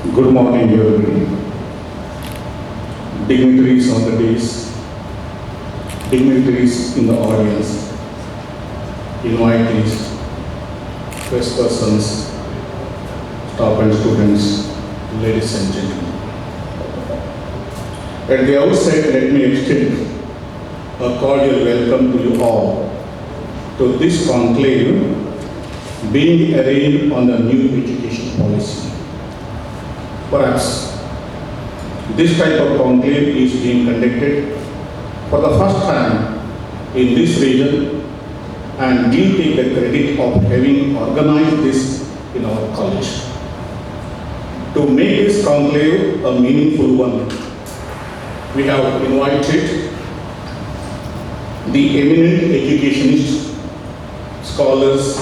Good morning, everybody. Dignitaries on the dais, dignitaries in the audience, invitees, press persons, staff and students, ladies and gentlemen. At the outset, let me extend a cordial welcome to you all to this conclave being arranged on the new education policy. Perhaps this type of conclave is being conducted for the first time in this region, and we take the credit of having organized this in our college. To make this conclave a meaningful one, we have invited the eminent educationists, scholars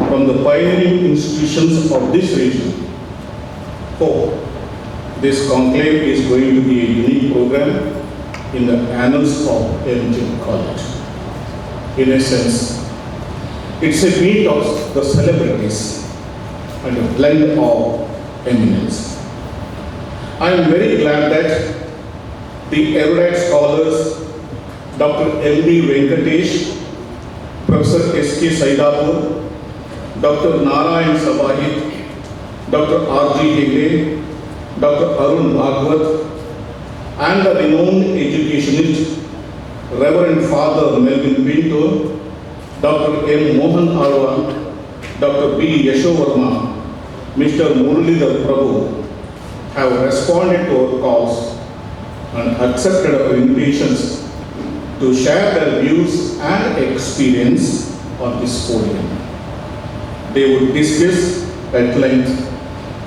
from the pioneering institutions of this region. This conclave is going to be a unique program in the annals of LG College. In a sense, it's a meet of the celebrities and a blend of eminence. I am very glad that the erudite scholars Dr. L.D. Venkatesh, Professor S.K. Saidapur, Dr. Narayan Sabahit, Dr. R.G. Hegde, Dr. Arun Bhagwat, and the renowned educationist, Reverend Father Melvin Pinto, Dr. M. Mohan Arwan, Dr. B. Yashovarma, Mr. Muralidhar Prabhu have responded to our calls and accepted our invitations to share their views and experience on this podium. They would discuss at length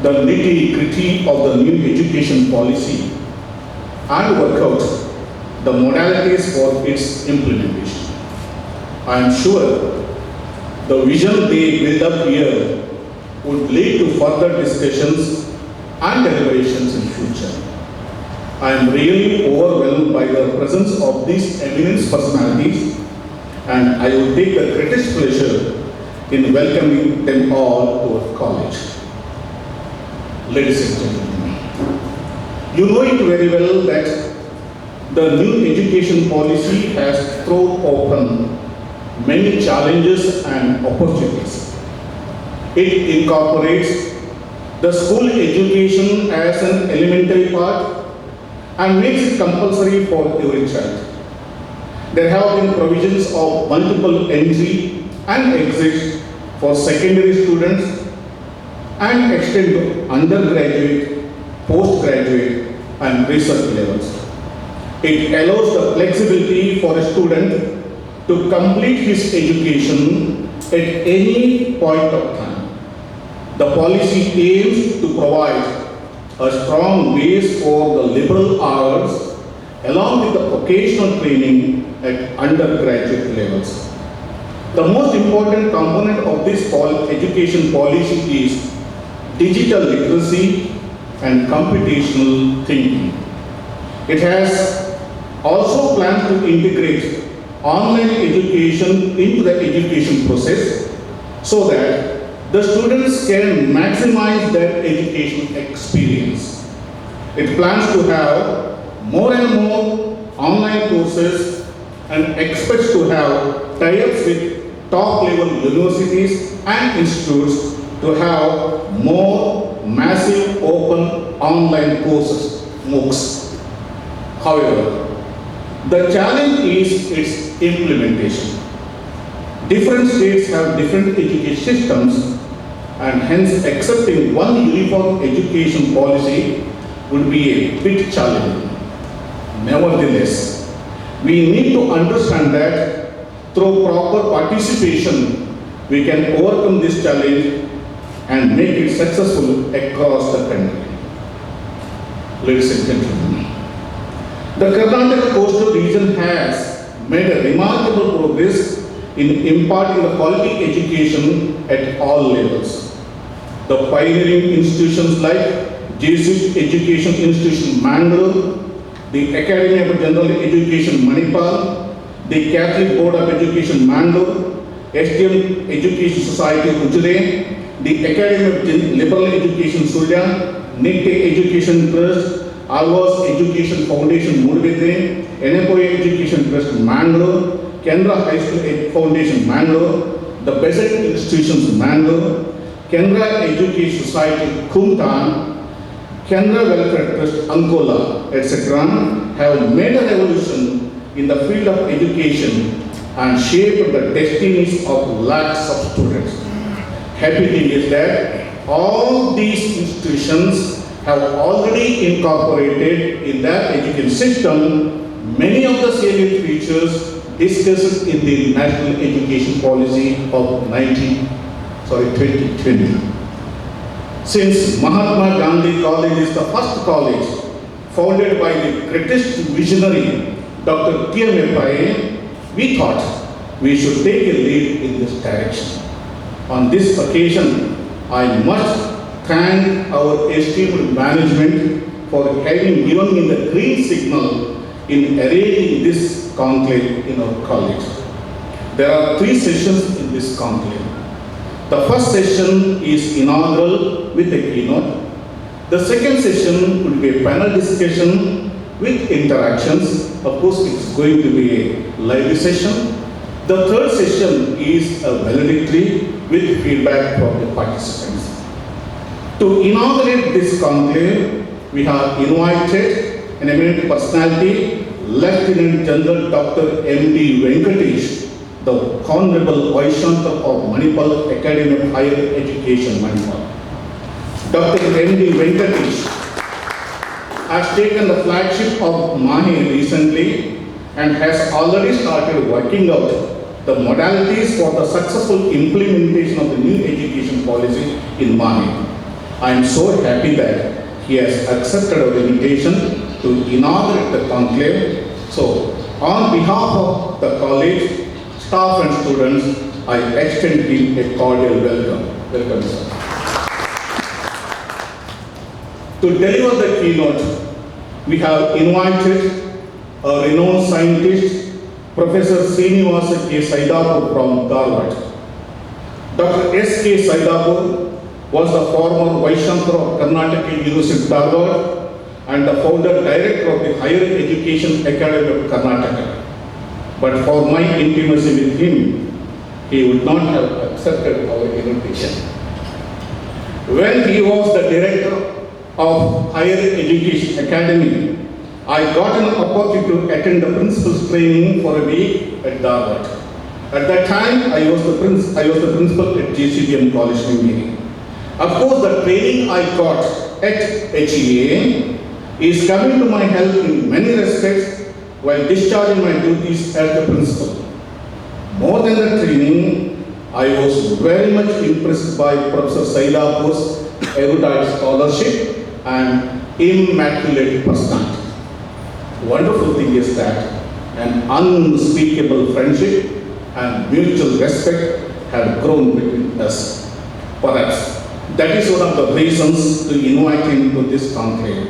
the nitty-gritty of the new education policy and work out the modalities for its implementation. I am sure the vision they build up here would lead to further discussions and deliberations in future. I am really overwhelmed by the presence of these eminent personalities, and I will take the greatest pleasure in welcoming them all to our college. Ladies and gentlemen, you know it very well that the new education policy has thrown open many challenges and opportunities. It incorporates the school education as an elementary part and makes it compulsory for every child. There have been provisions of multiple entry and exit for secondary students and extend to undergraduate, postgraduate, and research levels. It allows the flexibility for a student to complete his education at any point of time. The policy aims to provide a strong base for the liberal hours along with the vocational training at undergraduate levels. The most important component of this education policy is digital literacy and computational thinking. It has also plans to integrate online education into the education process so that the students can maximize their education experience. It plans to have more and more online courses and expects to have tie-ups with top-level universities and institutes to have more massive open online courses, MOOCs. However, the challenge is its implementation. Different states have different education systems, and hence accepting one uniform education policy would be a bit challenging. Nevertheless, we need to understand that through proper participation, we can overcome this challenge and make it successful across the country. Ladies and gentlemen, the Karnataka coastal region has made a remarkable progress in imparting the quality education at all levels. The pioneering institutions like Jesuit Education Institution Mangalore, the Academy of General Education Manipal, the Catholic Board of Education Mangalore, STM Education Society Ujjain, the Academy of Liberal Education Surya, Nitte Education Trust, Alvas Education Foundation Mudivide, NFOA Education Trust Mangalore, Canara High School Foundation Mangalore, the Besant Institutions Mangalore, Canara Education Society Kumtan, Canara Welfare Trust Angola, etc. have made a revolution in the field of education and shaped the destinies of lakhs of students. Happy thing is that all these institutions have already incorporated in their education system many of the salient features discussed in the National Education Policy of 2020. Since Mahatma Gandhi College is the first college founded by the greatest visionary Dr. T.M. Pai, we thought we should take a lead in this direction. On this occasion, I must thank our esteemed management for having given me the green signal in arranging this conclave in our college. There are 3 sessions in this conclave. The first session is inaugural with a keynote. The second session will be a panel discussion with interactions. Of course, it's going to be a lively session. The third session is a valedictory with feedback from the participants. To inaugurate this conclave, we have invited an eminent personality, Lieutenant General Dr. M.D. Venkatesh, the Honorable Vice Chancellor of Manipal Academy of Higher Education, Manipal. Dr. M.D. Venkatesh has taken the flagship of MAHE recently and has already started working out the modalities for the successful implementation of the new education policy in MAHE. I am so happy that he has accepted our invitation to inaugurate the conclave. So, on behalf of the college, staff and students, I extend him a cordial welcome. Welcome, sir. To deliver the keynote, we have invited a renowned scientist, Professor Srinivasa K. Saidapur from Dharwad. Dr. S. K. Saidapur was the former Vice Chancellor of Karnataka University, Dharwad, and the founder director of the Higher Education Academy of Karnataka. But for my intimacy with him, he would not have accepted our invitation. When he was the director of Higher Education Academy, I got an opportunity to attend the principal's training for a week at Dharwad. At that time, I was the principal at JCBM College, New. Of course, the training I got at HEA is coming to my help in many respects while discharging my duties as the principal. More than the training, I was very much impressed by Professor Saidapur's erudite scholarship and immaculate personality. Wonderful thing is that an unspeakable friendship and mutual respect have grown between us. Perhaps that is one of the reasons to invite him to this conclave.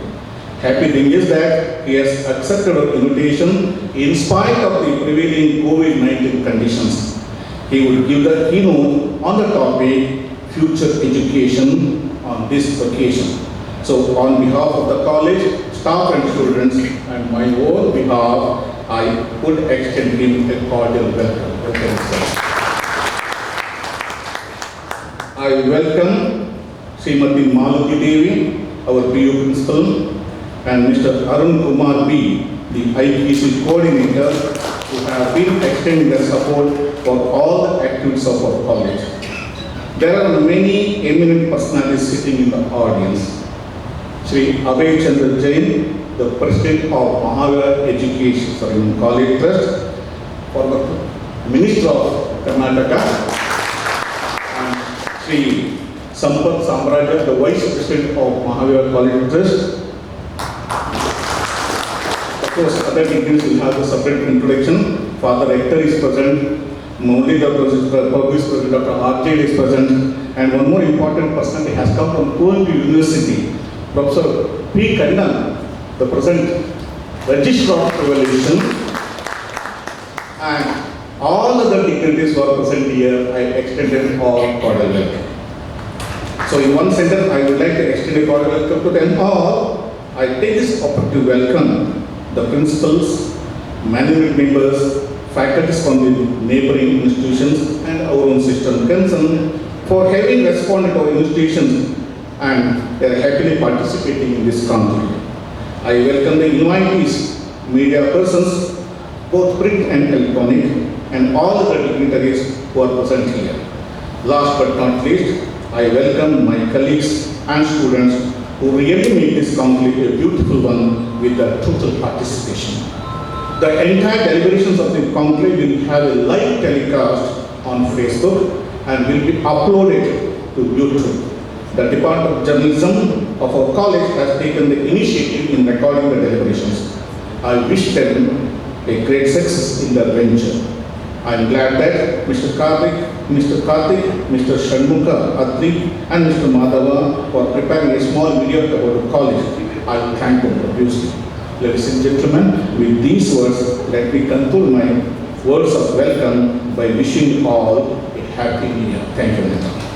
Happy thing is that he has accepted our invitation in spite of the prevailing COVID-19 conditions. He will give the keynote on the topic Future Education on this occasion. So on behalf of the college, staff and students, and my own behalf, I would extend him a cordial welcome. Welcome, sir. I welcome Srimati Maluti Devi, our PU principal, and Mr. Arun Kumar B., the IPC coordinator, who have been extending their support for all the activities of our college. There are many eminent personalities sitting in the audience. Shri Abhay Chandra Jain, the President of Mahavira Education College Trust, former Minister of Karnataka, and Shri Sampath Samraja, the Vice President of Mahavira College Trust. Of course, other dignitaries will have a separate introduction. Father Rector is present, Maulik Dr. is present, Dr. R.J. is present, and one more important personality has come from OMP University, Professor P. Kannan, the present Registrar of Evaluation, and all other dignitaries who are present here. I extended all cordial welcome. So in one sentence, I would like to extend a cordial welcome to them all. I take this opportunity to welcome the principals, management members, faculties from the neighboring institutions and our own system concerned for having responded to our institutions and they are happily participating in this conclave. I welcome the invitees, media persons, both print and electronic, and all the dignitaries who are present here. Last but not least, I welcome my colleagues and students who really make this conclave a beautiful one with the total participation. The entire deliberations of the conclave will have a live telecast on Facebook and will be uploaded to YouTube. The Department of Journalism of our college has taken the initiative in recording the deliberations. I wish them a great success in their venture. I am glad that Mr. Karthik, Mr. Shanmukha Atri and Mr. Madhava for preparing a small video about the college. I will thank them profusely. Ladies and gentlemen, with these words, let me conclude my words of welcome by wishing you all a happy new year. Thank you very much.